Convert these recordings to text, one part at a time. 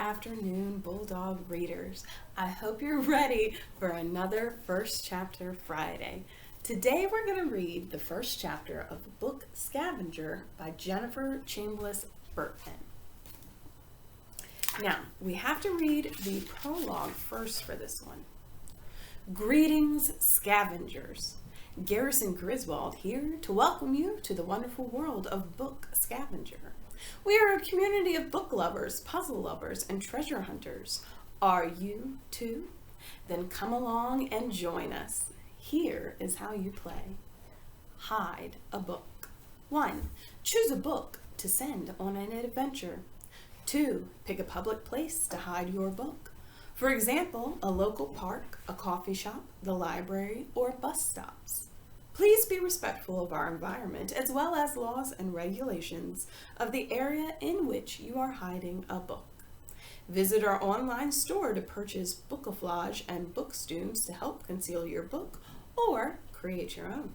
afternoon, Bulldog readers. I hope you're ready for another First Chapter Friday. Today we're going to read the first chapter of Book Scavenger by Jennifer Chambliss Bertman. Now, we have to read the prologue first for this one. Greetings, scavengers. Garrison Griswold here to welcome you to the wonderful world of Book Scavenger. We are a community of book lovers, puzzle lovers, and treasure hunters. Are you too? Then come along and join us. Here is how you play. Hide a book. 1. Choose a book to send on an adventure. 2. Pick a public place to hide your book. For example, a local park, a coffee shop, the library, or bus stops. Please be respectful of our environment as well as laws and regulations of the area in which you are hiding a book. Visit our online store to purchase bookaflage and bookstooms to help conceal your book or create your own.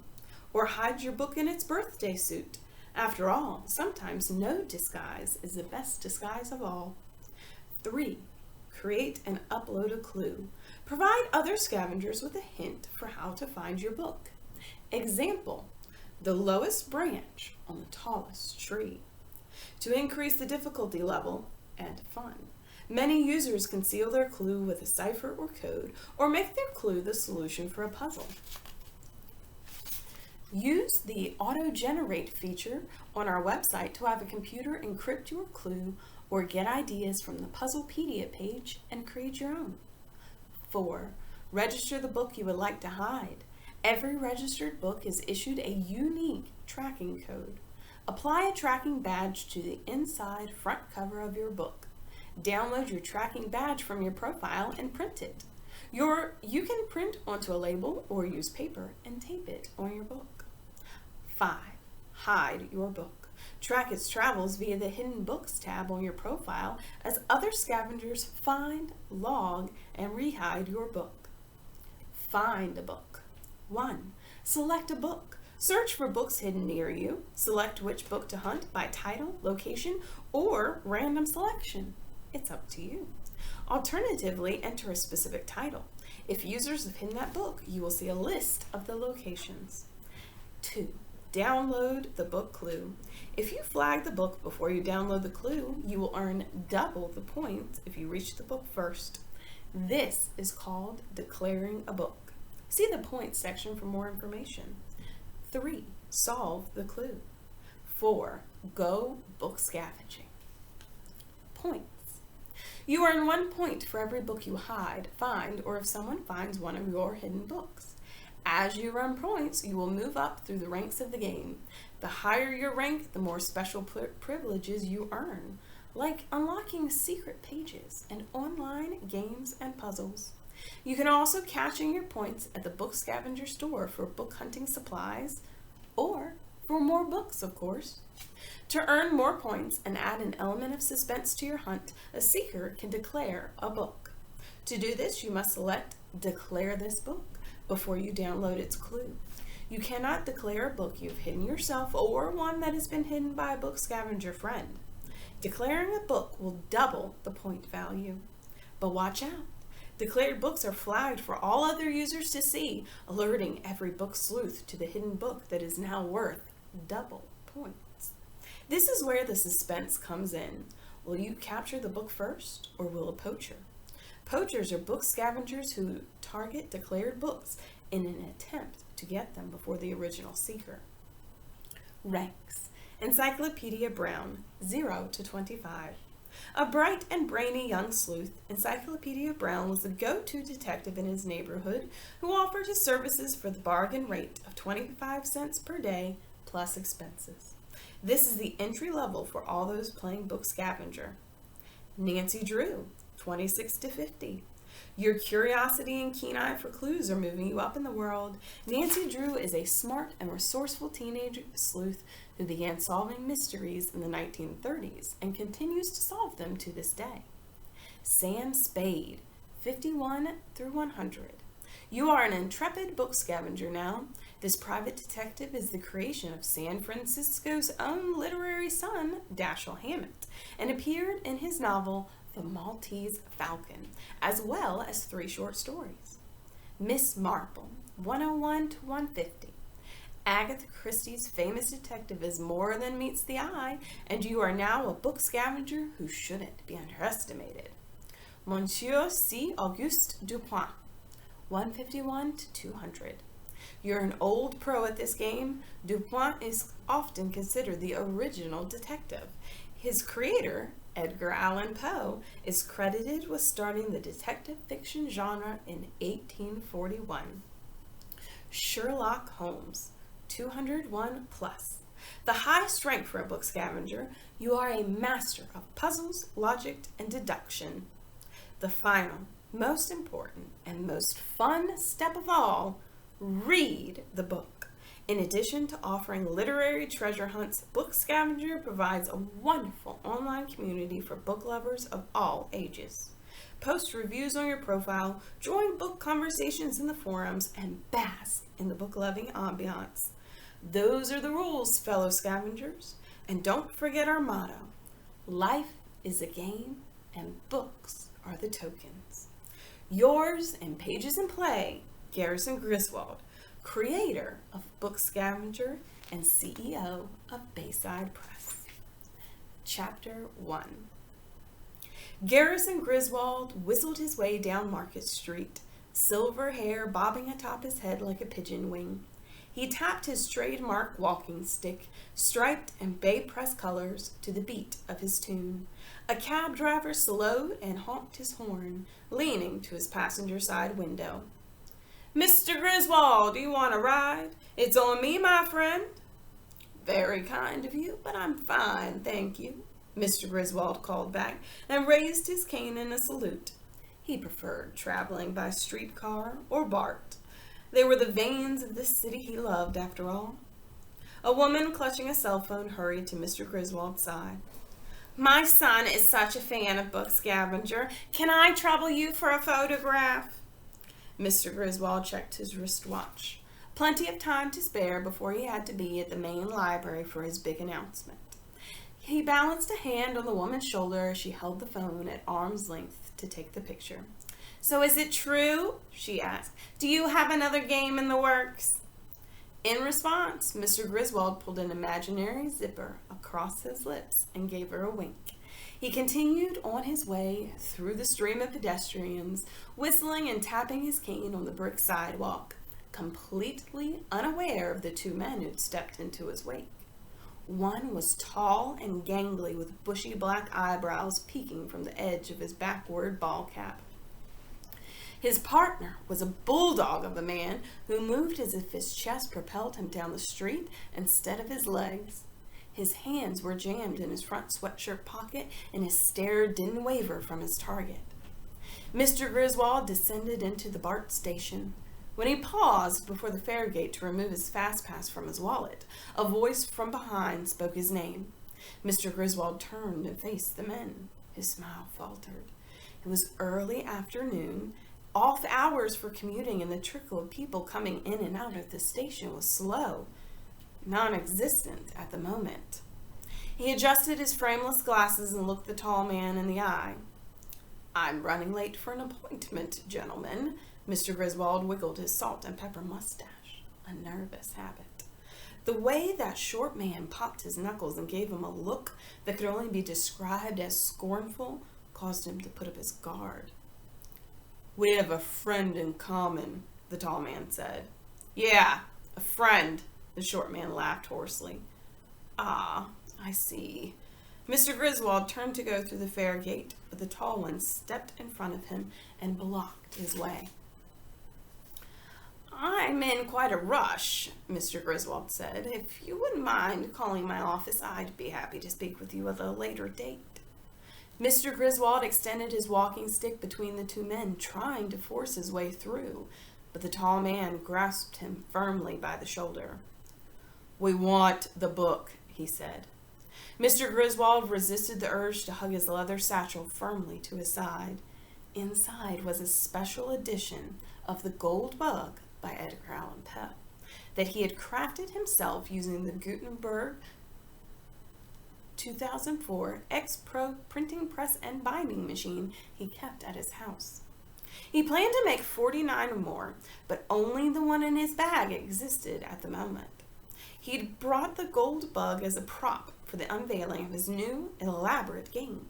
Or hide your book in its birthday suit. After all, sometimes no disguise is the best disguise of all. 3. Create and upload a clue. Provide other scavengers with a hint for how to find your book. Example, the lowest branch on the tallest tree. To increase the difficulty level and fun, many users conceal their clue with a cipher or code, or make their clue the solution for a puzzle. Use the auto-generate feature on our website to have a computer encrypt your clue or get ideas from the Puzzlepedia page and create your own. 4. Register the book you would like to hide. Every registered book is issued a unique tracking code. Apply a tracking badge to the inside front cover of your book. Download your tracking badge from your profile and print it. You can print onto a label or use paper and tape it on your book. 5. Hide your book. Track its travels via the Hidden Books tab on your profile as other scavengers find, log, and rehide your book. Find a book. 1. Select a book. Search for books hidden near you. Select which book to hunt by title, location, or random selection. It's up to you. Alternatively, enter a specific title. If users have hidden that book, you will see a list of the locations. 2. Download the book clue. If you flag the book before you download the clue, you will earn double the points if you reach the book first. This is called declaring a book. See the points section for more information. 3. Solve the clue. 4. Go book scavenging. Points. You earn 1 point for every book you hide, find, or if someone finds one of your hidden books. As you earn points, you will move up through the ranks of the game. The higher your rank, the more special privileges you earn, like unlocking secret pages and online games and puzzles. You can also cash in your points at the Book Scavenger store for book hunting supplies, or for more books, of course. To earn more points and add an element of suspense to your hunt, a seeker can declare a book. To do this, you must select Declare this book before you download its clue. You cannot declare a book you've hidden yourself or one that has been hidden by a Book Scavenger friend. Declaring a book will double the point value. But watch out. Declared books are flagged for all other users to see, alerting every book sleuth to the hidden book that is now worth double points. This is where the suspense comes in. Will you capture the book first, or will a poacher? Poachers are book scavengers who target declared books in an attempt to get them before the original seeker. Ranks. Encyclopedia Brown, 0 to 25. A bright and brainy young sleuth, Encyclopedia Brown was the go-to detective in his neighborhood who offered his services for the bargain rate of 25 cents per day plus expenses. This is the entry level for all those playing Book Scavenger. Nancy Drew, 26 to 50. Your curiosity and keen eye for clues are moving you up in the world. Nancy Drew is a smart and resourceful teenage sleuth who began solving mysteries in the 1930s and continues to solve them to this day. Sam Spade, 51 through 100. You are an intrepid book scavenger now. This private detective is the creation of San Francisco's own literary son, Dashiell Hammett, and appeared in his novel The Maltese Falcon, as well as 3 short stories. Miss Marple, 101 to 150. Agatha Christie's famous detective is more than meets the eye, and you are now a book scavenger who shouldn't be underestimated. Monsieur C. Auguste Dupin, 151 to 200. You're an old pro at this game. Dupin is often considered the original detective. His creator, Edgar Allan Poe, is credited with starting the detective fiction genre in 1841. Sherlock Holmes, 201 plus. The high strength for a book scavenger, you are a master of puzzles, logic, and deduction. The final, most important, and most fun step of all, read the book. In addition to offering literary treasure hunts, Book Scavenger provides a wonderful online community for book lovers of all ages. Post reviews on your profile, join book conversations in the forums, and bask in the book-loving ambiance. Those are the rules, fellow scavengers. And don't forget our motto: life is a game and books are the tokens. Yours in Pages and Play, Garrison Griswold, creator of Book Scavenger and CEO of Bayside Press. Chapter 1. Garrison Griswold whistled his way down Market Street, silver hair bobbing atop his head like a pigeon wing. He tapped his trademark walking stick, striped in Bay Press colors, to the beat of his tune. A cab driver slowed and honked his horn, leaning to his passenger side window. "Mr. Griswold, do you want a ride? It's on me, my friend." "Very kind of you, but I'm fine, thank you," Mr. Griswold called back, and raised his cane in a salute. He preferred traveling by streetcar or BART. They were the veins of this city he loved, after all. A woman clutching a cell phone hurried to Mr. Griswold's side. "My son is such a fan of Book Scavenger. Can I trouble you for a photograph?" Mr. Griswold checked his wristwatch. Plenty of time to spare before he had to be at the main library for his big announcement. He balanced a hand on the woman's shoulder as she held the phone at arm's length to take the picture. "So is it true?" she asked. "Do you have another game in the works?" In response, Mr. Griswold pulled an imaginary zipper across his lips and gave her a wink. He continued on his way through the stream of pedestrians, whistling and tapping his cane on the brick sidewalk, completely unaware of the 2 men who'd stepped into his wake. One was tall and gangly with bushy black eyebrows peeking from the edge of his backward ball cap. His partner was a bulldog of a man who moved as if his chest propelled him down the street instead of his legs. His hands were jammed in his front sweatshirt pocket, and his stare didn't waver from his target. Mr. Griswold descended into the BART station. When he paused before the fare gate to remove his fast pass from his wallet, a voice from behind spoke his name. Mr. Griswold turned and faced the men. His smile faltered. It was early afternoon, off hours for commuting, and the trickle of people coming in and out of the station was slow, non-existent at the moment. He adjusted his frameless glasses and looked the tall man in the eye. "I'm running late for an appointment, gentlemen." Mr. Griswold wiggled his salt and pepper mustache, a nervous habit. The way that short man popped his knuckles and gave him a look that could only be described as scornful caused him to put up his guard. "We have a friend in common," the tall man said. "Yeah, a friend," the short man laughed hoarsely. "Ah, I see." Mr. Griswold turned to go through the fare gate, but the tall one stepped in front of him and blocked his way. "I'm in quite a rush," Mr. Griswold said. "If you wouldn't mind calling my office, I'd be happy to speak with you at a later date." Mr. Griswold extended his walking stick between the 2 men, trying to force his way through, but the tall man grasped him firmly by the shoulder. "We want the book," he said. Mr. Griswold resisted the urge to hug his leather satchel firmly to his side. Inside was a special edition of The Gold Bug by Edgar Allan Poe that he had crafted himself using the Gutenberg 2004 X-Pro printing press and binding machine he kept at his house. He planned to make 49 more, but only the one in his bag existed at the moment. He'd brought the gold bug as a prop for the unveiling of his new, elaborate game.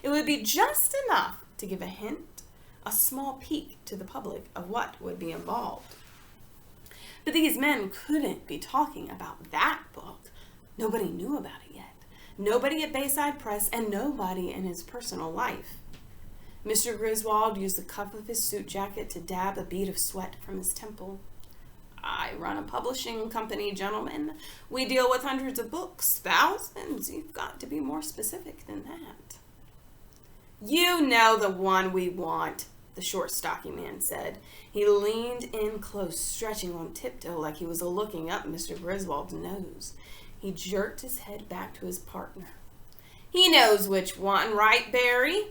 It would be just enough to give a hint, a small peek to the public of what would be involved. But these men couldn't be talking about that book. Nobody knew about it yet. Nobody at Bayside Press and nobody in his personal life. Mr. Griswold used the cuff of his suit jacket to dab a bead of sweat from his temple. I run a publishing company, gentlemen. We deal with hundreds of books, thousands. You've got to be more specific than that. You know the one we want, the short, stocky man said. He leaned in close, stretching on tiptoe like he was looking up Mr. Griswold's nose. He jerked his head back to his partner. He knows which one, right, Barry?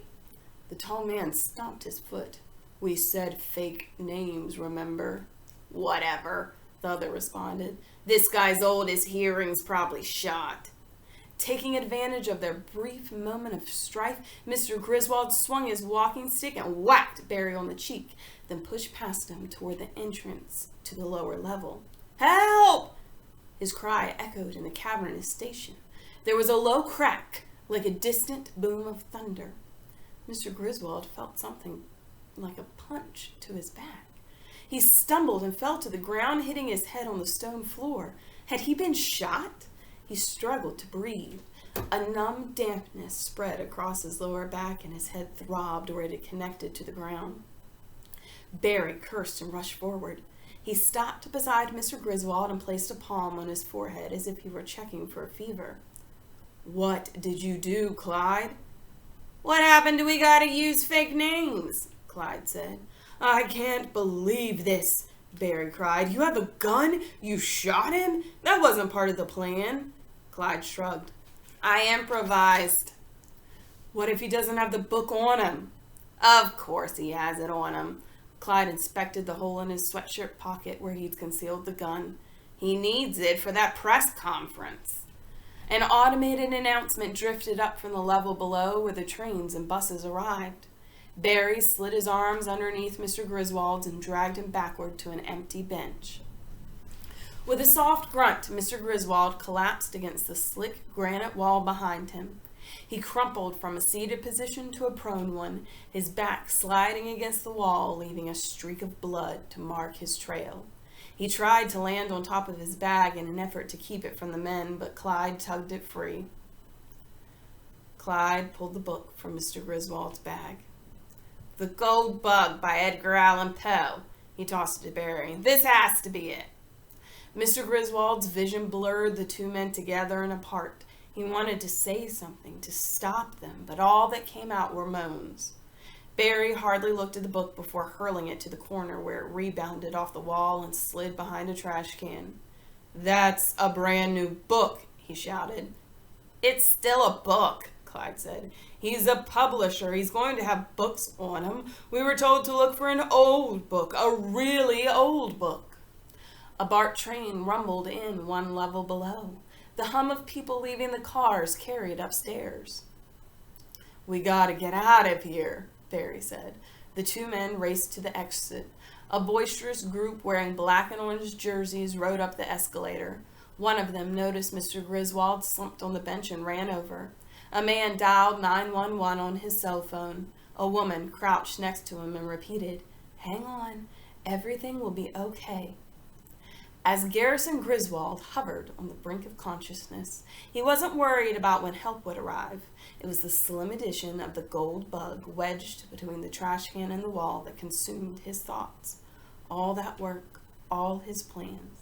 The tall man stomped his foot. We said fake names, remember? Whatever, the other responded. This guy's old, his hearing's probably shot. Taking advantage of their brief moment of strife, Mr. Griswold swung his walking stick and whacked Barry on the cheek, then pushed past him toward the entrance to the lower level. Help! His cry echoed in the cavernous station. There was a low crack, like a distant boom of thunder. Mr. Griswold felt something like a punch to his back. He stumbled and fell to the ground, hitting his head on the stone floor. Had he been shot? He struggled to breathe. A numb dampness spread across his lower back and his head throbbed where it had connected to the ground. Barry cursed and rushed forward. He stopped beside Mr. Griswold and placed a palm on his forehead as if he were checking for a fever. What did you do, Clyde? What happened do we gotta use fake names? Clyde said. I can't believe this, Barry cried. You have a gun? You shot him? That wasn't part of the plan. Clyde shrugged. I improvised. What if he doesn't have the book on him? Of course he has it on him. Clyde inspected the hole in his sweatshirt pocket where he'd concealed the gun. He needs it for that press conference. An automated announcement drifted up from the level below where the trains and buses arrived. Barry slid his arms underneath Mr. Griswold's and dragged him backward to an empty bench. With a soft grunt, Mr. Griswold collapsed against the slick granite wall behind him. He crumpled from a seated position to a prone one, his back sliding against the wall, leaving a streak of blood to mark his trail. He tried to land on top of his bag in an effort to keep it from the men, but Clyde tugged it free. Clyde pulled the book from Mr. Griswold's bag. The Gold Bug by Edgar Allan Poe. He tossed it to Barry. This has to be it. Mr. Griswold's vision blurred the two men together and apart. He wanted to say something, to stop them, but all that came out were moans. Barry hardly looked at the book before hurling it to the corner where it rebounded off the wall and slid behind a trash can. That's a brand new book, he shouted. It's still a book, Clyde said. He's a publisher. He's going to have books on him. We were told to look for an old book, a really old book. A BART train rumbled in one level below. The hum of people leaving the cars carried upstairs. We gotta get out of here, Barry said. The two men raced to the exit. A boisterous group wearing black and orange jerseys rode up the escalator. One of them noticed Mr. Griswold slumped on the bench and ran over. A man dialed 911 on his cell phone. A woman crouched next to him and repeated, Hang on, everything will be okay. As Garrison Griswold hovered on the brink of consciousness, he wasn't worried about when help would arrive. It was the slim edition of the Gold Bug wedged between the trash can and the wall that consumed his thoughts. All that work, all his plans.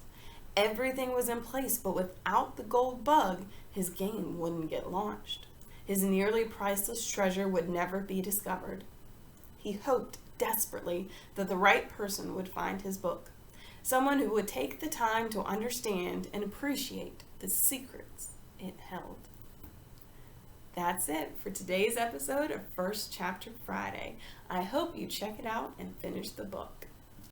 Everything was in place, but without the Gold Bug, his game wouldn't get launched. His nearly priceless treasure would never be discovered. He hoped desperately that the right person would find his book. Someone who would take the time to understand and appreciate the secrets it held. That's it for today's episode of First Chapter Friday. I hope you check it out and finish the book.